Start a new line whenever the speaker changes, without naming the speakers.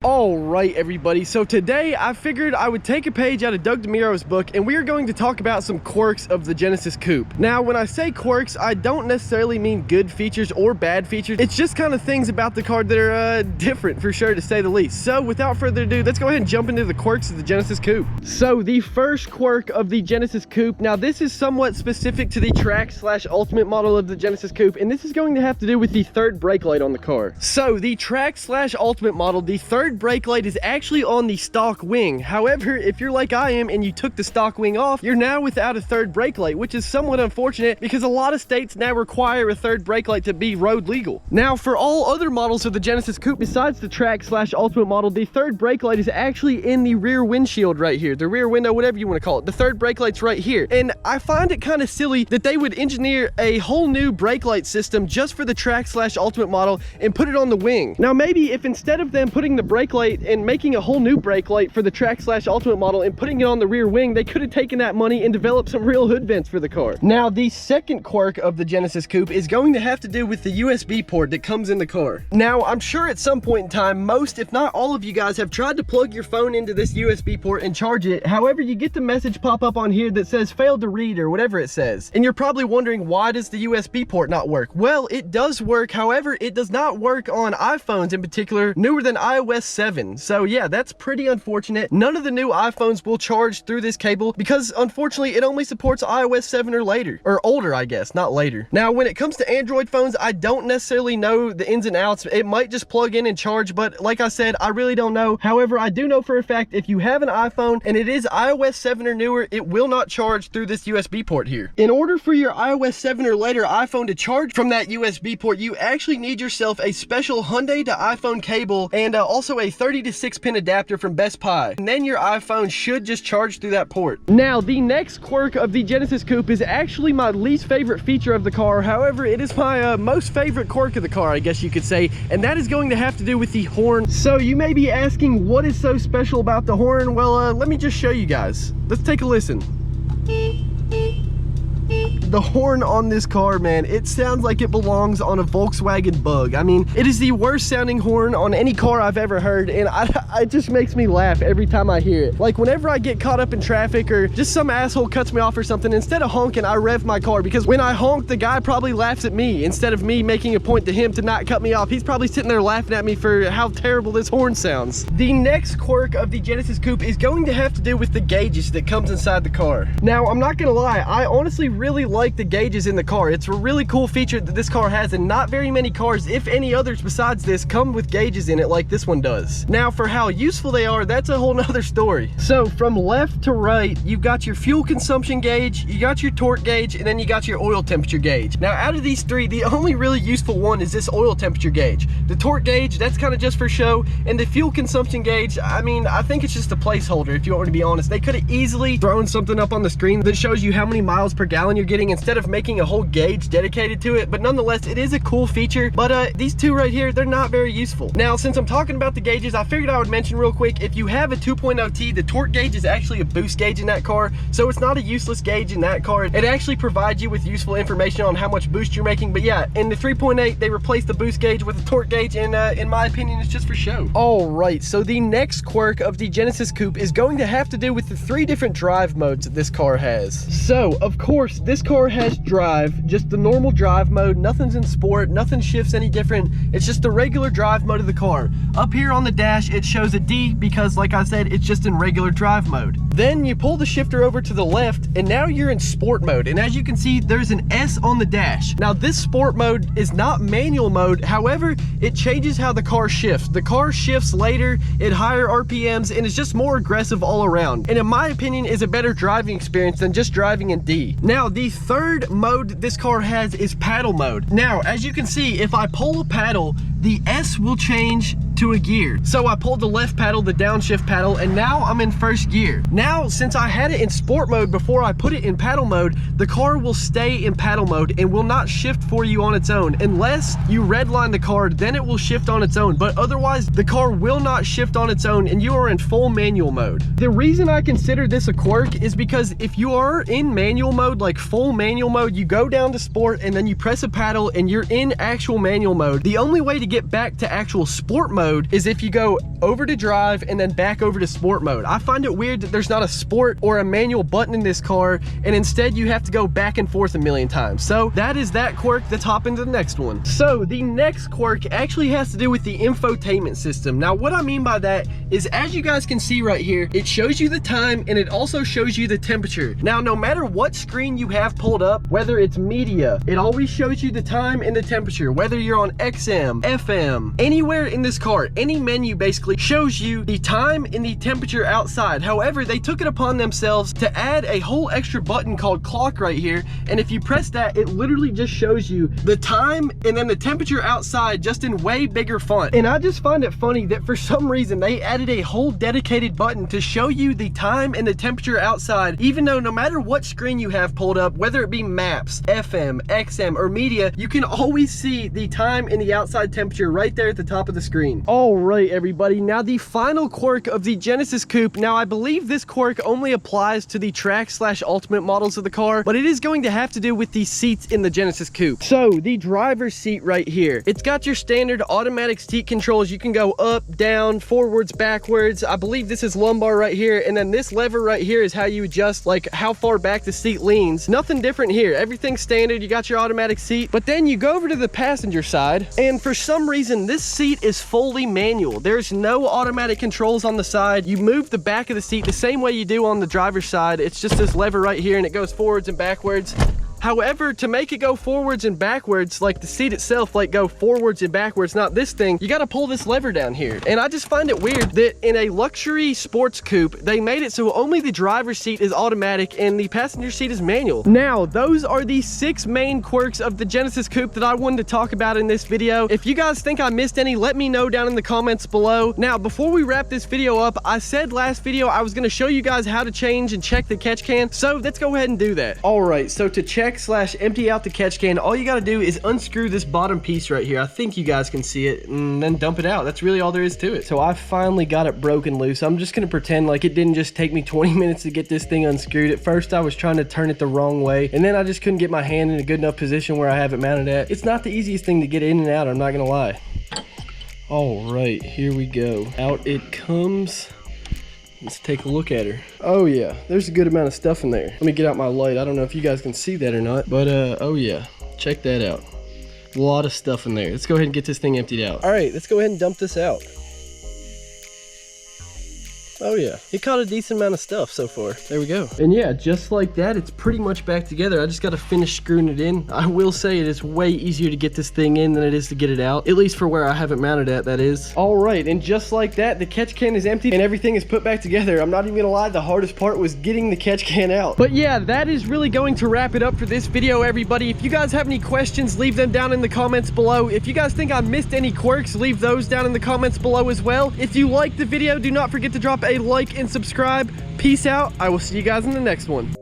Alright everybody, so today I figured I would take a page out of Doug DeMuro's book and we are going to talk about some quirks of the Genesis Coupe. Now when I say quirks, I don't necessarily mean good features or bad features. It's just kind of things about the car that are different for sure, to say the least. So without further ado, let's go ahead and jump into the quirks of the Genesis Coupe. So the first quirk of the Genesis Coupe, now this is somewhat specific to the track/ultimate model of the Genesis Coupe, and this is going to have to do with the third brake light on the car. So the track/ultimate model, the third brake light is actually on the stock wing. However, if you're like I am and you took the stock wing off, you're now without a third brake light, which is somewhat unfortunate because a lot of states now require a third brake light to be road legal. Now, for all other models of the Genesis Coupe besides the track/ultimate model, the third brake light is actually in the rear windshield right here, the rear window, whatever you want to call it. The third brake light's right here. And I find it kind of silly that they would engineer a whole new brake light system just for the track/ultimate model and put it on the wing. Now, maybe if instead of them putting the brake light and making a whole new brake light for the track/ultimate model and putting it on the rear wing, they could have taken that money and developed some real hood vents for the car. Now, the second quirk of the Genesis Coupe is going to have to do with the USB port that comes in the car. Now, I'm sure at some point in time, most, if not all of you guys have tried to plug your phone into this USB port and charge it. However, you get the message pop up on here that says failed to read or whatever it says. And you're probably wondering, why does the USB port not work? Well, it does work. However, it does not work on iPhones in particular, newer than iOS 7. So yeah, that's pretty unfortunate. None of the new iPhones will charge through this cable because unfortunately it only supports iOS 7 or later, or older, I guess, not later. Now, when it comes to Android phones, I don't necessarily know the ins and outs. It might just plug in and charge, but like I said, I really don't know. However, I do know for a fact if you have an iPhone and it is iOS 7 or newer, it will not charge through this USB port here. In order for your iOS 7 or later iPhone to charge from that USB port, you actually need yourself a special Hyundai to iPhone cable and also a 30 to 6 pin adapter from Best Buy, and then your iPhone should just charge through that port. Now, the next quirk of the Genesis Coupe is actually my least favorite feature of the car. However, it is my most favorite quirk of the car, I guess you could say, and that is going to have to do with the horn. So you may be asking, what is so special about the horn? Well, let me just show you guys. Let's take a listen. The horn on this car, man, it sounds like it belongs on a Volkswagen Bug. I mean, it is the worst sounding horn on any car I've ever heard, and it just makes me laugh every time I hear it. Like, whenever I get caught up in traffic or just some asshole cuts me off or something, instead of honking, I rev my car, because when I honk, the guy probably laughs at me instead of me making a point to him to not cut me off. He's probably sitting there laughing at me for how terrible this horn sounds. The next quirk of the Genesis Coupe is going to have to do with the gauges that comes inside the car. Now, I'm not gonna lie, I honestly really like the gauges in the car. It's a really cool feature that this car has, and not very many cars, if any others besides this, come with gauges in it like this one does. Now, for how useful they are, that's a whole nother story. So from left to right, you've got your fuel consumption gauge, you got your torque gauge, and then you got your oil temperature gauge. Now, out of these three, the only really useful one is this oil temperature gauge. The torque gauge, that's kind of just for show, and the fuel consumption gauge, I mean, I think it's just a placeholder, if you want me to be honest. They could have easily thrown something up on the screen that shows you how many miles per gallon you're getting instead of making a whole gauge dedicated to it, but nonetheless, it is a cool feature. But these two right here, they're not very useful. Now, since I'm talking about the gauges, I figured I would mention real quick, if you have a 2.0T, the torque gauge is actually a boost gauge in that car, so it's not a useless gauge in that car. It actually provides you with useful information on how much boost you're making. But yeah, in the 3.8, they replaced the boost gauge with a torque gauge, and in my opinion, it's just for show. All right, so the next quirk of the Genesis Coupe is going to have to do with the 3 different drive modes that this car has. So, of course, this car has drive, just the normal drive mode. Nothing's in sport, nothing shifts any different. It's just the regular drive mode of the car. Up here on the dash, it shows a D because, like I said, it's just in regular drive mode. Then you pull the shifter over to the left, and now you're in sport mode. And as you can see, there's an S on the dash. Now, this sport mode is not manual mode. However, it changes how the car shifts. The car shifts later at higher RPMs, and it's just more aggressive all around. And in my opinion, is a better driving experience than just driving in D. Now, the third mode this car has is paddle mode. Now, as you can see, if I pull a paddle, the S will change to a gear. So I pulled the left paddle, the downshift paddle, and now I'm in first gear. Now, since I had it in sport mode before I put it in paddle mode, the car will stay in paddle mode and will not shift for you on its own. Unless you redline the car, then it will shift on its own. But otherwise, the car will not shift on its own and you are in full manual mode. The reason I consider this a quirk is because if you are in manual mode, like full manual mode, you go down to sport and then you press a paddle and you're in actual manual mode. The only way to get back to actual sport mode mode is if you go over to drive and then back over to sport mode. I find it weird that there's not a sport or a manual button in this car, and instead you have to go back and forth a million times. So that is that quirk. Let's hop into the next one. So the next quirk actually has to do with the infotainment system. Now what I mean by that is, as you guys can see right here, it shows you the time and it also shows you the temperature. Now no matter what screen you have pulled up, whether it's media, it always shows you the time and the temperature. Whether you're on XM, FM, anywhere in this car, any menu basically shows you the time and the temperature outside. However, they took it upon themselves to add a whole extra button called clock right here, and if you press that, it literally just shows you the time and then the temperature outside just in way bigger font. And I just find it funny that for some reason they added a whole dedicated button to show you the time and the temperature outside, even though no matter what screen you have pulled up, whether it be maps, FM, XM, or media, you can always see the time and the outside temperature right there at the top of the screen. All right, everybody, now the final quirk of the Genesis Coupe. Now I believe this quirk only applies to the track/ultimate models of the car, but it is going to have to do with the seats in the Genesis Coupe. So the driver's seat right here, it's got your standard automatic seat controls. You can go up, down, forwards, backwards. I believe this is lumbar right here, and then this lever right here is how you adjust like how far back the seat leans. Nothing different here, everything's standard. You got your automatic seat, but then you go over to the passenger side, and for some reason this seat is fully manual. There's no automatic controls on the side. You move the back of the seat the same way you do on the driver's side. It's just this lever right here, and it goes forwards and backwards. However, to make it go forwards and backwards, like the seat itself, like go forwards and backwards, not this thing, you got to pull this lever down here. And I just find it weird that in a luxury sports coupe, they made it so only the driver's seat is automatic and the passenger seat is manual. Now, those are the 6 main quirks of the Genesis Coupe that I wanted to talk about in this video. If you guys think I missed any, let me know down in the comments below. Now, before we wrap this video up, I said last video I was going to show you guys how to change and check the catch can. So let's go ahead and do that. All right, so to check / empty out the catch can, all you got to do is unscrew this bottom piece right here. I think you guys can see it, and then dump it out. That's really all there is to it. So I finally got it broken loose. I'm just gonna pretend like it didn't just take me 20 minutes to get this thing unscrewed. At first I was trying to turn it the wrong way, and then I just couldn't get my hand in a good enough position where I have it mounted at. It's not the easiest thing to get in and out, I'm not gonna lie. All right, here we go. Out it comes. Let's take a look at her. Oh yeah, there's a good amount of stuff in there. Let me get out my light. I don't know if you guys can see that or not, but oh yeah, check that out. A lot of stuff in there. Let's go ahead and get this thing emptied out. All right, let's go ahead and dump this out. Oh yeah, it caught a decent amount of stuff so far. There we go. And yeah, just like that, it's pretty much back together. I just got to finish screwing it in. I will say it is way easier to get this thing in than it is to get it out. At least for where I have it mounted at, that is. All right, and just like that, the catch can is empty and everything is put back together. I'm not even gonna lie, the hardest part was getting the catch can out. But yeah, that is really going to wrap it up for this video, everybody. If you guys have any questions, leave them down in the comments below. If you guys think I missed any quirks, leave those down in the comments below as well. If you liked the video, do not forget to drop a like and subscribe. Peace out. I will see you guys in the next one.